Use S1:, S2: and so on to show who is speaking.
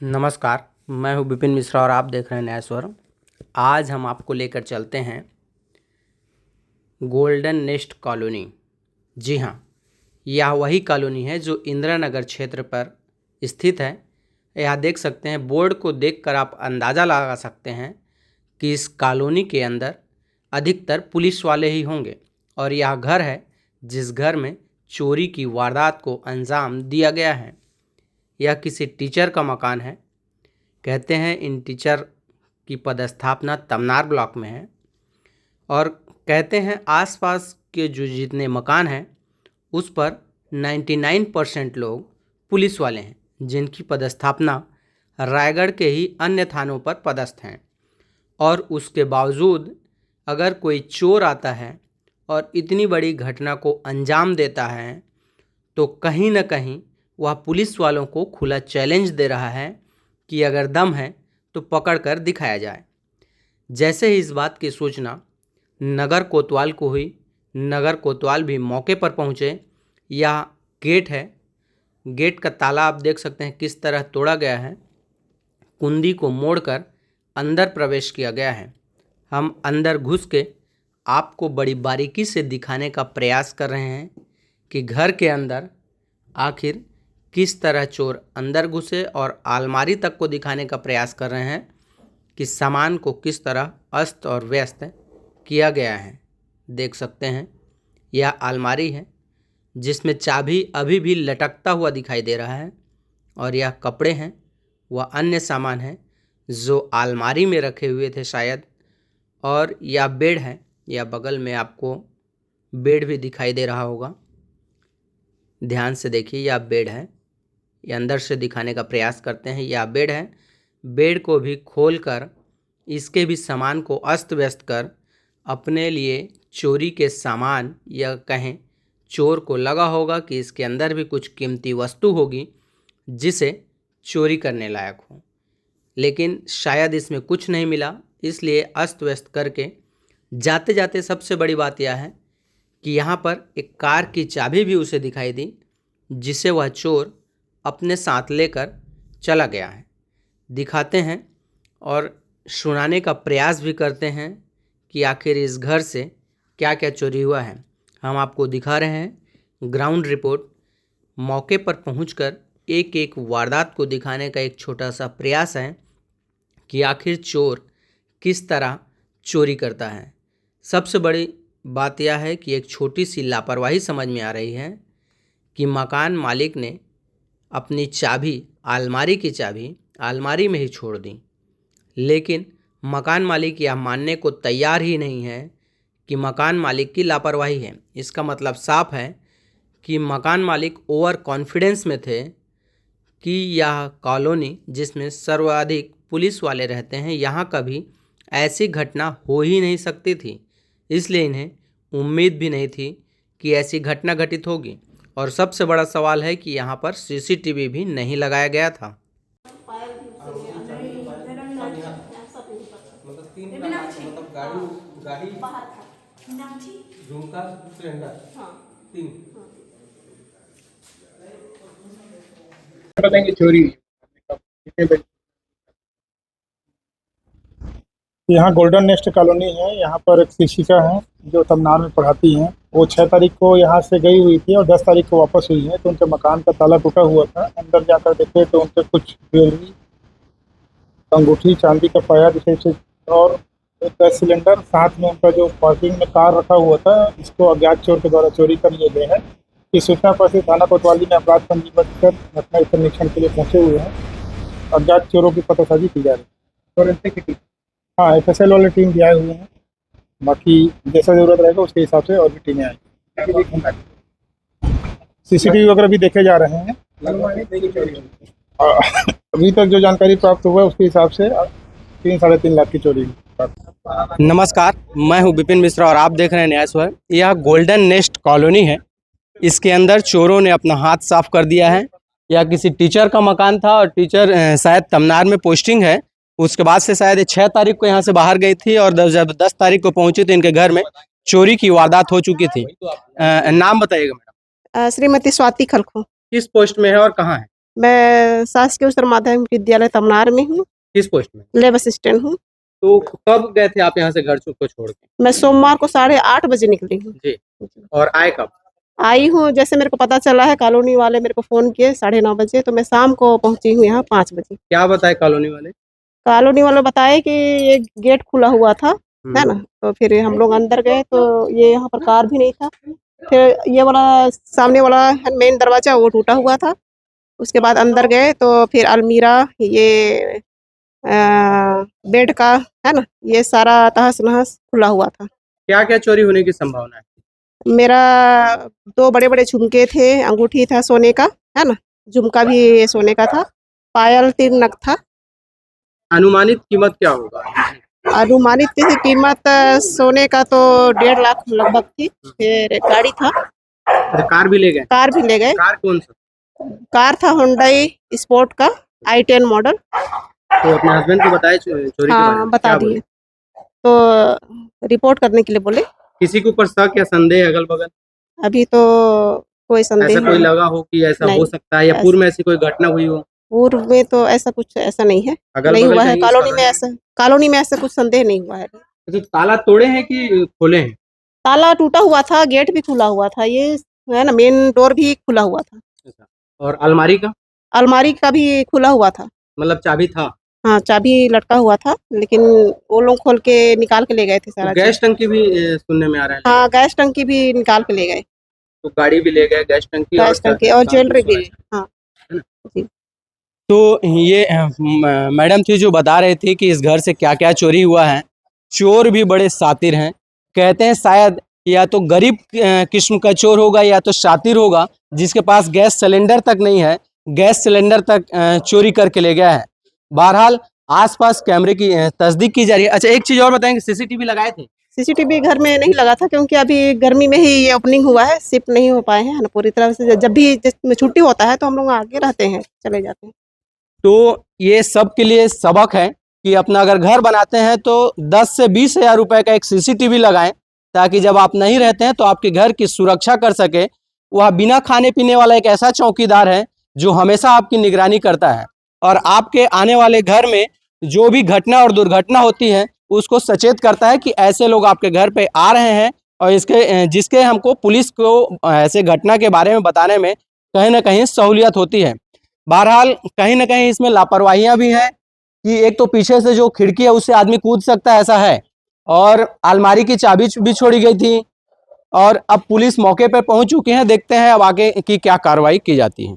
S1: नमस्कार, मैं हूं विपिन मिश्रा और आप देख रहे हैं न्याय स्वर। आज हम आपको लेकर चलते हैं गोल्डन नेस्ट कॉलोनी। जी हां, यह वही कॉलोनी है जो इंदिरा नगर क्षेत्र पर स्थित है। यहाँ देख सकते हैं, बोर्ड को देखकर आप अंदाज़ा लगा सकते हैं कि इस कॉलोनी के अंदर अधिकतर पुलिस वाले ही होंगे और यह घर है जिस घर में चोरी की वारदात को अंजाम दिया गया है। यह किसी टीचर का मकान है। कहते हैं इन टीचर की पदस्थापना तमनार ब्लॉक में है और कहते हैं आसपास के जो जितने मकान हैं उस पर 99% लोग पुलिस वाले हैं, जिनकी पदस्थापना रायगढ़ के ही अन्य थानों पर पदस्थ हैं। और उसके बावजूद अगर कोई चोर आता है और इतनी बड़ी घटना को अंजाम देता है तो कहीं न कहीं वह पुलिस वालों को खुला चैलेंज दे रहा है कि अगर दम है तो पकड़ कर दिखाया जाए। जैसे ही इस बात की सूचना नगर कोतवाल को हुई, नगर कोतवाल भी मौके पर पहुँचे। यह गेट है, गेट का ताला आप देख सकते हैं किस तरह तोड़ा गया है। कुंडी को मोड़कर अंदर प्रवेश किया गया है। हम अंदर घुस के आपको बड़ी बारीकी से दिखाने का प्रयास कर रहे हैं कि घर के अंदर आखिर किस तरह चोर अंदर घुसे और अलमारी तक को दिखाने का प्रयास कर रहे हैं कि सामान को किस तरह अस्त और व्यस्त किया गया है। देख सकते हैं यह अलमारी है जिसमें चाबी अभी भी लटकता हुआ दिखाई दे रहा है और यह कपड़े हैं, वह अन्य सामान हैं जो अलमारी में रखे हुए थे शायद। और यह बेड है, या बगल में आपको बेड भी दिखाई दे रहा होगा। ध्यान से देखिए, यह बेड है। ये अंदर से दिखाने का प्रयास करते हैं। यह बेड है। बेड को भी खोलकर इसके भी सामान को अस्त व्यस्त कर अपने लिए चोरी के सामान, या कहें चोर को लगा होगा कि इसके अंदर भी कुछ कीमती वस्तु होगी जिसे चोरी करने लायक हो, लेकिन शायद इसमें कुछ नहीं मिला, इसलिए अस्त व्यस्त करके जाते जाते सबसे बड़ी बात यह है कि यहाँ पर एक कार की चाबी भी उसे दिखाई दी जिसे वह चोर अपने साथ लेकर चला गया है। दिखाते हैं और सुनाने का प्रयास भी करते हैं कि आखिर इस घर से क्या क्या चोरी हुआ है। हम आपको दिखा रहे हैं ग्राउंड रिपोर्ट। मौके पर पहुंचकर एक एक वारदात को दिखाने का एक छोटा सा प्रयास है कि आखिर चोर किस तरह चोरी करता है। सबसे बड़ी बात यह है कि एक छोटी सी लापरवाही समझ में आ रही है कि मकान मालिक ने अपनी चाबी, अलमारी की चाबी अलमारी में ही छोड़ दी, लेकिन मकान मालिक यह मानने को तैयार ही नहीं है कि मकान मालिक की लापरवाही है। इसका मतलब साफ है कि मकान मालिक ओवर कॉन्फिडेंस में थे कि यह कॉलोनी जिसमें सर्वाधिक पुलिस वाले रहते हैं, यहाँ कभी ऐसी घटना हो ही नहीं सकती थी। इसलिए इन्हें उम्मीद भी नहीं थी कि ऐसी घटना घटित होगी। और सबसे बड़ा सवाल है कि यहाँ पर सीसीटीवी भी नहीं लगाया गया था।
S2: बताएंगे चोरी। यहाँ गोल्डन नेस्ट कॉलोनी है। यहाँ पर एक शिक्षिका है जो तमनार में पढ़ाती हैं। वो 6 तारीख को यहाँ से गई हुई थी और 10 तारीख को वापस हुई है। तो उनके मकान का ताला टूटा हुआ था। अंदर जाकर देखे तो उनके कुछ ज्वेलरी, अंगूठी, चांदी का पाया जैसे और एक गैस सिलेंडर, साथ में उनका जो पार्किंग में कार रखा हुआ था, इसको अज्ञात चोर के द्वारा चोरी कर लिए गए हैं। इस सूचना पर से थाना कोतवाली में अपराध पंजीबद्ध कर घटना स्थल निरीक्षण के लिए पहुंचे हुए हैं। अज्ञात चोरों की पतासाजी की जा रही है। और हाँ, FSL वाले टीम भी आए हुए हैं। बाकी जैसा जरूरत रहेगा उसके हिसाब से और भी टीमें आएंगी। CCTV वगैरह भी देखे जा रहे हैं। अभी तक जो जानकारी प्राप्त हुआ है उसके हिसाब से 3-3.5 लाख की चोरी।
S1: नमस्कार, मैं हूं विपिन मिश्रा और आप देख रहे हैं न्याय स्वर। यह गोल्डन नेस्ट कॉलोनी है। इसके अंदर चोरों ने अपना हाथ साफ कर दिया है। यह किसी टीचर का मकान था और टीचर शायद तमनार में पोस्टिंग है। उसके बाद से शायद 6 तारीख को यहाँ से बाहर गई थी और जब 10 तारीख को पहुंची तो इनके घर में चोरी की वारदात हो चुकी थी। नाम बताइएगा मैडम।
S3: श्रीमती स्वाति खलखो।
S1: किस पोस्ट में है और कहाँ है?
S3: मैं शासकीय उच्चतर माध्यमिक विद्यालय तमनार में हूँ,
S1: किस पोस्ट में?
S3: लैब असिस्टेंट हूँ।
S1: तो कब गए थे आप यहाँ से घर को छोड़ के?
S3: मैं सोमवार को 8:30 बजे निकली हूँ।
S1: जी। और आए कब?
S3: आई हूँ, जैसे मेरे को पता चला है, कॉलोनी वाले मेरे को फ़ोन किए 9:30 बजे, तो मैं शाम को पहुँची हूँ यहाँ 5 बजे।
S1: क्या बताए कॉलोनी वाले?
S3: कॉलोनी वाले बताए कि ये गेट खुला हुआ था, है ना? तो फिर हम लोग अंदर गए तो ये यहाँ पर कार भी नहीं था। फिर ये वाला सामने वाला मेन दरवाज़ा वो टूटा हुआ था। उसके बाद अंदर गए तो फिर अलमीरा, ये बेड का, है ना? ये सारा तहस-नहस खुला हुआ था।
S1: क्या-क्या चोरी होने की संभावना है?
S3: मेरा 2 बड़े-बड़े झुमके थे, अंगूठी था सोने का, है ना? झुमका भी सोने का था, पायल 3 नग था।
S1: अनुमानित कीमत क्या होगा?
S3: अनुमानित की कीमत सोने का तो 1.5 लाख लगभग थी। फिर एक गाड़ी था,
S1: अच्छा, कार भी ले गए?
S3: कार भी ले गए।
S1: कार कौन सा?
S3: कार था हुंडई स्पोर्ट का i10 मॉडल।
S1: तो अपने हस्बैंड को बताए चोरी के बारे
S3: हाँ,
S1: में?
S3: बता
S1: क्या
S3: दिए।
S1: बोले?
S3: तो रिपोर्ट करने के लिए बोले।
S1: किसी के ऊपर शक या संदेह अगल-बगल?
S3: अभी तो कोई संदेह
S1: ऐसा कोई
S3: नहीं।
S1: लगा हो कि ऐसा
S3: नहीं,
S1: हो सकता है या पूर्व में ऐसी कोई घटना हुई हो?
S3: पूर्व में तो ऐसा कुछ ऐसा नहीं है, नहीं
S1: अगल-बगल
S3: हुआ है।
S1: कहीं
S3: कॉलोनी में ऐसा कुछ संदेह नहीं हुआ है।
S1: तो ताला तोड़े हैं कि खोले हैं?
S3: ताला टूटा हुआ था, गेट भी खुला हुआ था, ये है ना, मेन डोर भी खुला हुआ था।
S1: अच्छा। और अलमारी का?
S3: अलमारी का भी खुला हुआ था।
S1: मतलब चाबी था?
S3: हाँ, चाबी लटका हुआ था, लेकिन वो लोग खोल के निकाल के ले गए थे
S1: तो
S3: सारा
S1: गैस
S3: चीज़।
S1: टंकी भी सुनने में आ रहा है?
S3: हाँ, गैस टंकी भी निकाल के ले गए।
S1: तो गाड़ी भी ले गए, गैस टंकी
S3: गैस टंकी और ज्वेलरी भी। हाँ, जी।
S1: तो ये मैडम थी जो बता रही थी कि इस घर से क्या-क्या चोरी हुआ है। चोर भी बड़े शातिर हैं। कहते हैं शायद या तो गरीब किस्म का चोर होगा या तो शातिर होगा, जिसके पास गैस सिलेंडर तक नहीं है, गैस सिलेंडर तक चोरी करके ले गया है। बहरहाल आस-पास कैमरे की तस्दीक की जा रही है। अच्छा, एक चीज़ और बताएँगे, सीसीटीवी लगाए थे?
S3: सीसीटीवी घर में नहीं लगा था, क्योंकि अभी गर्मी में ही ये ओपनिंग हुआ है, शिफ्ट नहीं हो पाए हैं ना पूरी तरह से। जब भी छुट्टी होता है तो हम लोग आगे रहते हैं, चले जाते हैं।
S1: तो ये सब के लिए सबक है कि अपना अगर घर बनाते हैं तो 10 से 20 हज़ार रुपये का एक सीसीटीवी लगाएं, ताकि जब आप नहीं रहते हैं तो आपके घर की सुरक्षा कर सके। वह बिना खाने पीने वाला एक ऐसा चौकीदार है जो हमेशा आपकी निगरानी करता है और आपके आने वाले घर में जो भी घटना और दुर्घटना होती है उसको सचेत करता है कि ऐसे लोग आपके घर पे आ रहे हैं, और इसके जिसके हमको पुलिस को ऐसे घटना के बारे में बताने में कहीं ना कहीं सहूलियत होती है। बहरहाल कहीं ना कहीं इसमें लापरवाहियां भी हैं कि एक तो पीछे से जो खिड़की है उससे आदमी कूद सकता है, ऐसा है, और अलमारी की चाबी भी छोड़ी गई थी, और अब पुलिस मौके पर पहुंच चुकी है। देखते हैं अब आगे की क्या कार्रवाई की जाती है।